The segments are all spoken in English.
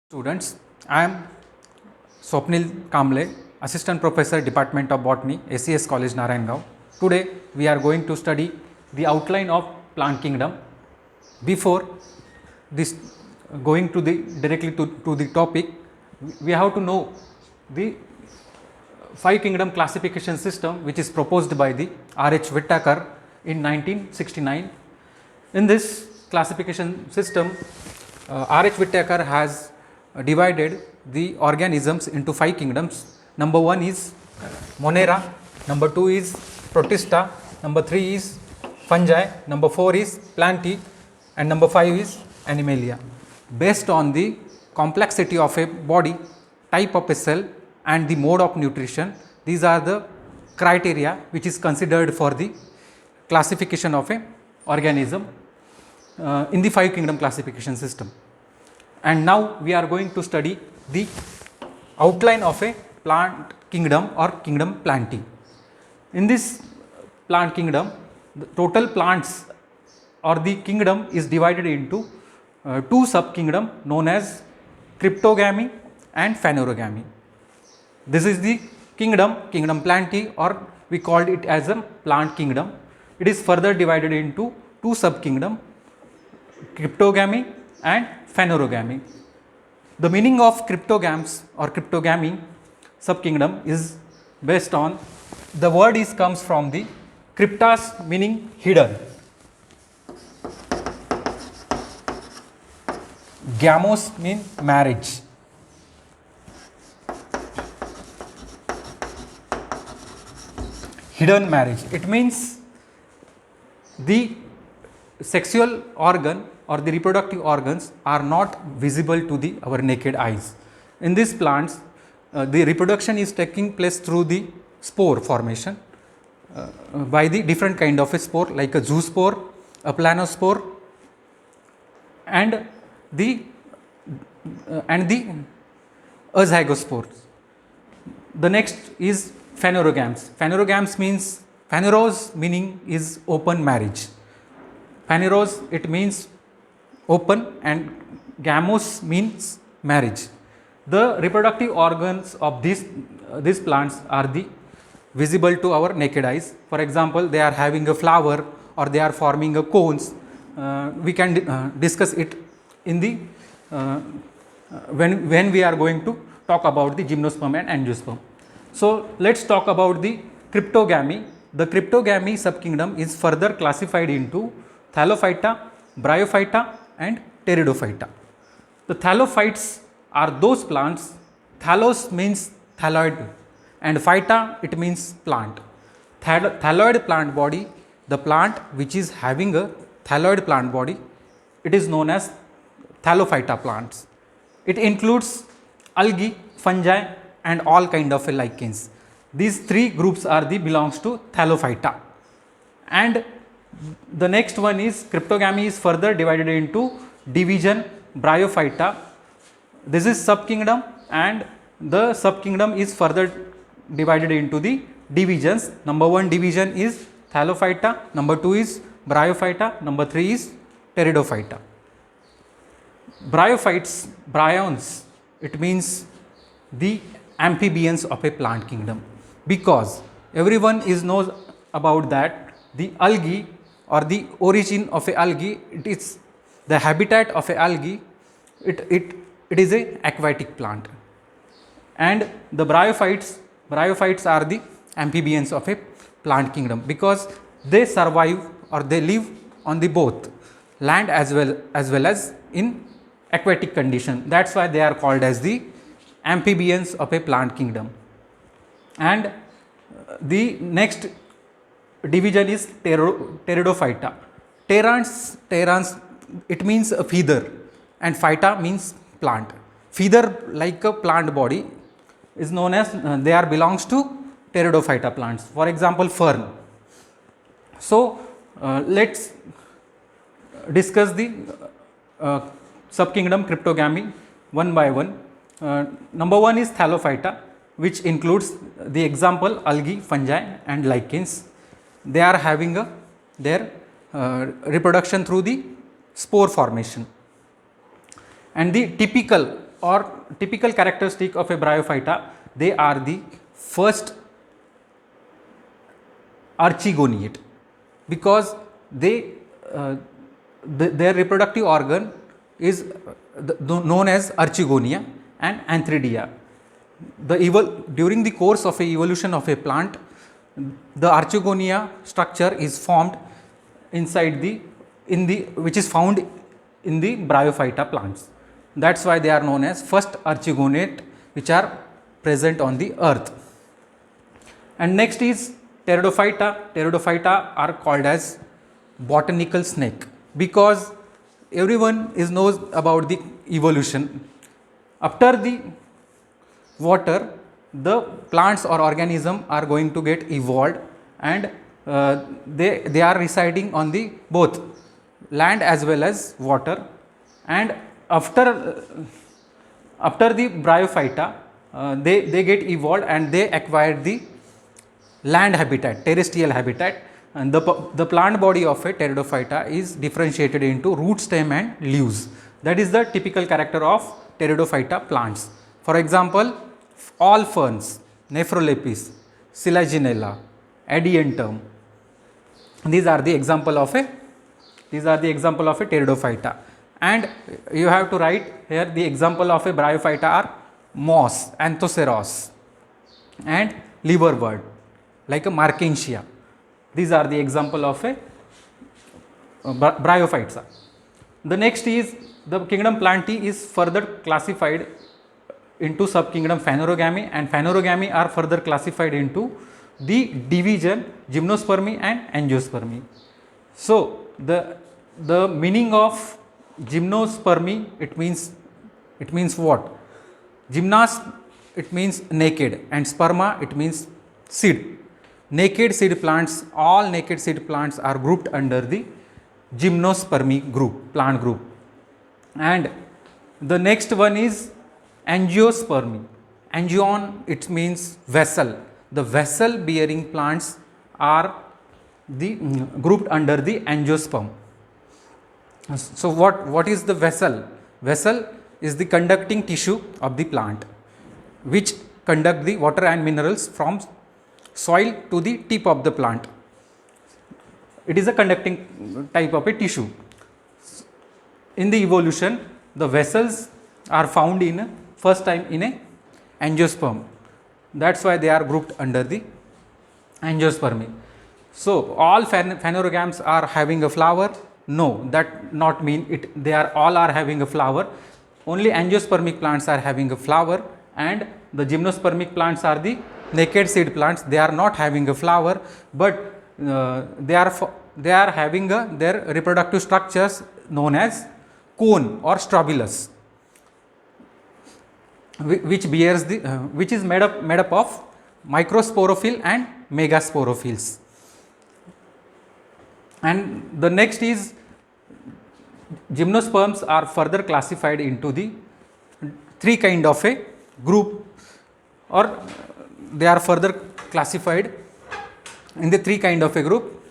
Students, I am Swapnil Kamble, Assistant Professor, Department of Botany, ACS College, Narayangaon. Today, we are going to study the outline of plant kingdom. Before this, going to the directly to the topic, we have to know the five kingdom classification system, which is proposed by the R.H. Whittaker in 1969. In this classification system, R.H. Whittaker has divided the organisms into five kingdoms. Number one is Monera, number two is Protista, number three is fungi, number four is Plantae, and number five is Animalia. Based on the complexity of a body, type of a cell, and the mode of nutrition, these are the criteria which is considered for the classification of a organism in the five kingdom classification system. And now we are going to study the outline of a plant kingdom or kingdom Plantae. In this plant kingdom, the total plants or the kingdom is divided into two subkingdom known as cryptogamy and phanerogamy. This is the kingdom Plantae, or we called it as a plant kingdom. It is further divided into two subkingdom, cryptogamy and phanerogamy. The meaning of cryptogams or cryptogamy subkingdom is based on the word comes from the cryptas, meaning hidden. Gamos mean marriage. Hidden marriage. It means the sexual organ or the reproductive organs are not visible to our naked eyes. In these plants, the reproduction is taking place through the spore formation by the different kind of a spore, like a zoospore, a planospore, and the azygospores. The next is phanerogams. Phanerogams means, phaneros meaning is open marriage. Phaneros, it means open, and gamos means marriage. The reproductive organs of these plants are visible to our naked eyes. For example, they are having a flower or they are forming a cones. We can discuss it in the when we are going to talk about the gymnosperm and angiosperm. So let's talk about the cryptogamy. The cryptogamy subkingdom is further classified into Thallophyta, Bryophyta, and Pteridophyta. The thallophytes are those plants. Thallos means thalloid, and phyta, it means plant. Thalloid plant body, the plant which is having a thalloid plant body, it is known as Thallophyta plants. It includes algae, fungi, and all kind of lichens. These three groups are belongs to Thallophyta. And the next one is cryptogamy is further divided into division Bryophyta. This is subkingdom, and the subkingdom is further divided into the divisions. Number one division is Thallophyta, number two is Bryophyta, number three is Pteridophyta. Bryophytes, bryons, it means the amphibians of a plant kingdom, because everyone knows about that the algae or the origin of a algae, it is the habitat of a algae, it is a aquatic plant, and the bryophytes are the amphibians of a plant kingdom, because they survive or they live on the both land as well as in aquatic condition. That's why they are called as the amphibians of a plant kingdom. And the next division is Pteridophyta. Pterans, it means a feather, and phyta means plant. Feather, like a plant body, is known as they are belongs to Pteridophyta plants. For example, fern. So let's discuss the subkingdom cryptogamy one by one. Number one is Thallophyta, which includes the example algae, fungi, and lichens. They are having their reproduction through the spore formation. And the typical or typical characteristic of a bryophyta, they are the first archegoniate, because they their reproductive organ is known as archegonia and antheridia. During the course of a evolution of a plant, the archegonia structure is formed inside which is found in the bryophyta plants. That's why they are known as first archegonate, which are present on the earth. And next is pteridophyta. Pteridophyta are called as botanical snake, because everyone knows about the evolution. After the water, the plants or organism are going to get evolved, and they are residing on the both land as well as water. And after the bryophyta, they get evolved and they acquire the land habitat, terrestrial habitat, and the plant body of a pteridophyta is differentiated into root, stem and leaves. That is the typical character of pteridophyta plants. For example, all ferns, Nephrolepis, Selaginella, Adiantum, these are the example of a pteridophyta. And you have to write here the example of a bryophyta are moss, Anthoceros and liverwort like a Markensia. These are the example of a bryophyta. The next is the kingdom Plantae is further classified into subkingdom Phanerogamy, and Phanerogamy are further classified into the division Gymnospermy and Angiospermy. So the meaning of Gymnospermy, it means what? Gymnas, it means naked, and sperma, it means seed. Naked seed plants, all naked seed plants are grouped under the Gymnospermy group, plant group. And the next one is Angiospermy. Angion, it means vessel. The vessel bearing plants are grouped under the Angiosperm. So what is the vessel? Vessel is the conducting tissue of the plant, which conduct the water and minerals from soil to the tip of the plant. It is a conducting type of a tissue. In the evolution, the vessels are found in first time in a Angiosperm. That's why they are grouped under the Angiospermy. So all phanerogams are having a flower? No, that not mean it. They are all are having a flower. Only angiospermic plants are having a flower, and the gymnospermic plants are the naked seed plants. They are not having a flower, but they are having their reproductive structures known as cone or strobilus, which is made up of microsporophyll and megasporophylls. And the next is gymnosperms are further classified into the three kind of a group, or they are further classified in the three kind of a group: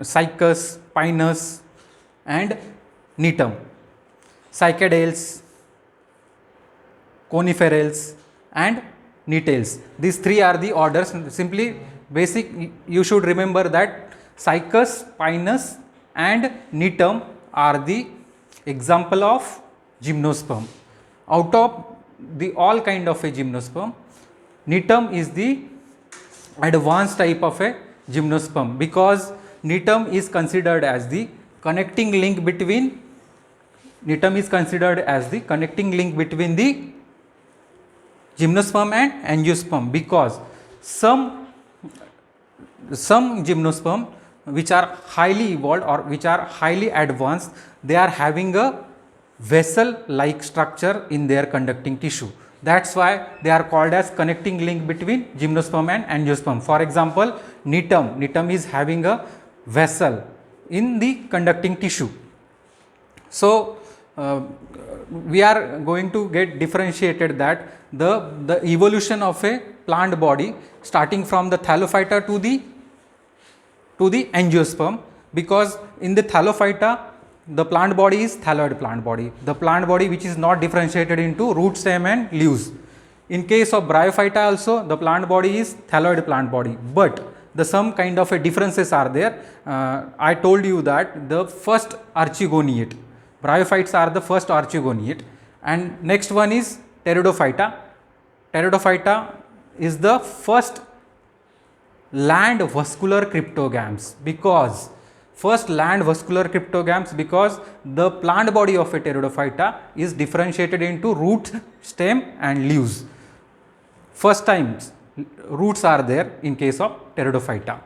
Cycas, Pinus and Netum. Cycadales, Coniferales and Netales. These three are the orders. Simply basic, you should remember that Cycas, Pinus and Netum are the example of gymnosperm. Out of the all kind of a gymnosperm, Netum is the advanced type of a gymnosperm, because Netum is considered as the connecting link between the gymnosperm and angiosperm, because some gymnosperm which are highly evolved or which are highly advanced, they are having a vessel like structure in their conducting tissue. That's why they are called as connecting link between gymnosperm and angiosperm. For example, Netum is having a vessel in the conducting tissue. So we are going to get differentiated that the evolution of a plant body starting from the Thallophyta to the angiosperm, because in the Thallophyta the plant body is thalloid plant body, the plant body which is not differentiated into root, stem and leaves. In case of Bryophyta also, the plant body is thalloid plant body, but the some kind of a differences are there. I told you that the first archegoniate, Bryophytes are the first archegoniate, and next one is Pteridophyta. Pteridophyta is the first land vascular cryptogams, because first land vascular cryptogams, because the plant body of a Pteridophyta is differentiated into root, stem and leaves. First time roots are there in case of Pteridophyta.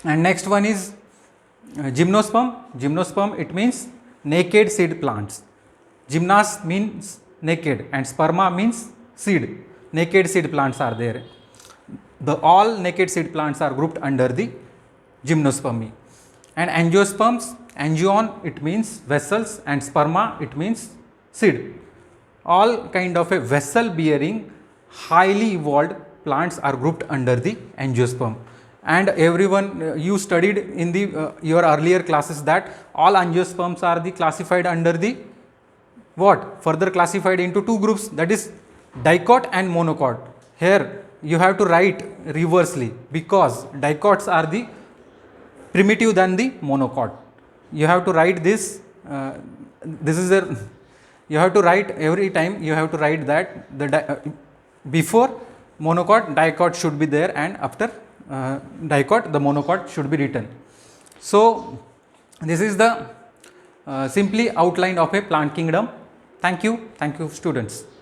And next one is Gymnosperm. Gymnosperm, it means naked seed plants. Gymnas means naked and sperma means seed. Naked seed plants are there. The all naked seed plants are grouped under the Gymnospermi. And Angiosperms, angion it means vessels and sperma it means seed. All kind of a vessel bearing highly evolved plants are grouped under the Angiosperm. And everyone, you studied in the your earlier classes that all Angiosperms are the classified under the what? Further classified into two groups, that is dicot and monocot. Here you have to write reversely, because dicots are the primitive than the monocot. You have to write this, this is a, you have to write every time, you have to write that the before monocot dicot should be there, and after dicot the monocot should be written. So this is the simply outline of a plant kingdom. Thank you students.